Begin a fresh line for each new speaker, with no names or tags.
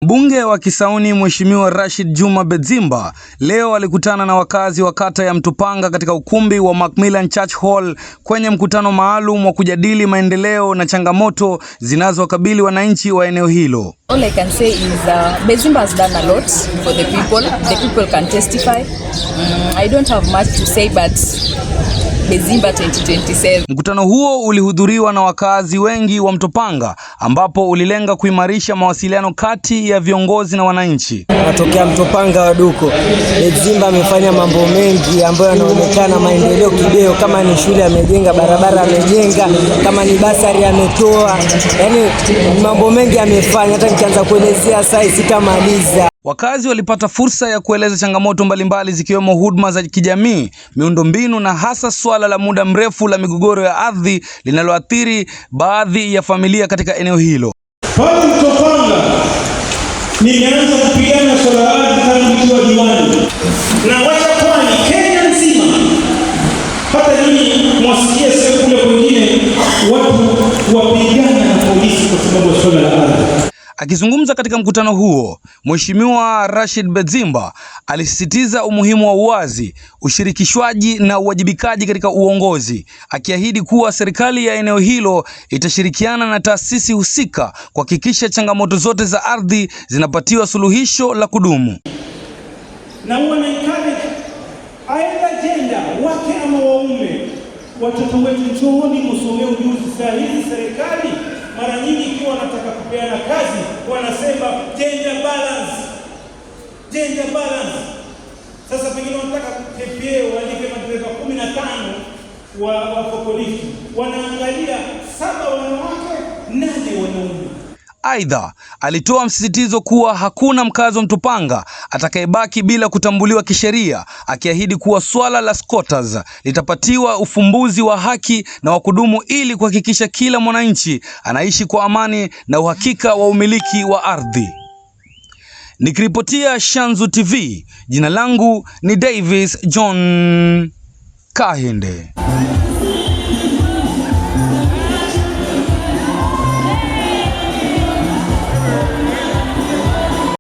Mbunge wa Kisauni Mheshimiwa Rashid Juma Bedzimba leo alikutana na wakazi wa kata ya Mtopanga katika ukumbi wa Macmillan Church Hall kwenye mkutano maalum wa kujadili maendeleo na changamoto zinazowakabili wananchi wa eneo hilo.
All I can say is Bedzimba has done a lot for the people. The people can testify. I don't have much to say, but Bedzimba 2027.
Mkutano huo ulihudhuriwa na wakazi wengi wa Mtopanga ambapo ulilenga kuimarisha mawasiliano kati ya viongozi na wananchi.
Natokea Mtopanga wa Duko. Bedzimba amefanya mambo mengi ambayo yanaonekana maendeleo kideo, kama ni shule amejenga, barabara amejenga, kama ni basari ametoa. Yaani mambo mengi amefanya, hata nikianza kuelezea sasa sitamaliza.
Wakazi walipata fursa ya kueleza changamoto mbalimbali zikiwemo huduma za kijamii, miundombinu na hasa swala la muda mrefu la migogoro ya ardhi linaloathiri baadhi ya familia katika eneo hilo.
Pale Mtopanga nimeanza kupigana swala la ardhi tangu nikiwa diwani. Na wacha Pwani, Kenya nzima, hata nyinyi mwasikie sehemu kule kwingine watu wapigana na polisi kwa sababu ya swala la ardhi.
Akizungumza katika mkutano huo, Mheshimiwa Rashid Bedzimba alisisitiza umuhimu wa uwazi, ushirikishwaji na uwajibikaji katika uongozi, akiahidi kuwa serikali ya eneo hilo itashirikiana na taasisi husika kuhakikisha changamoto zote za ardhi zinapatiwa suluhisho la kudumu.
Na encourage aidha jenda wake ama waume, watoto wetu njooni msomee ujuzi. Saa hizi serikali mara nyingi ikiwa wanataka kupeana kazi wanasema gender balance, gender balance. Sasa pengine wanataka KPA waandike madereva 15 wa polisi, wanaangalia 7 wanawake 8 wanaume.
Aidha, alitoa msisitizo kuwa hakuna mkazi wa Mtopanga atakayebaki bila kutambuliwa kisheria, akiahidi kuwa swala la squatters litapatiwa ufumbuzi wa haki na wa kudumu ili kuhakikisha kila mwananchi anaishi kwa amani na uhakika wa umiliki wa ardhi. Nikiripotia Shanzu TV, jina langu ni Davis John Kahinde.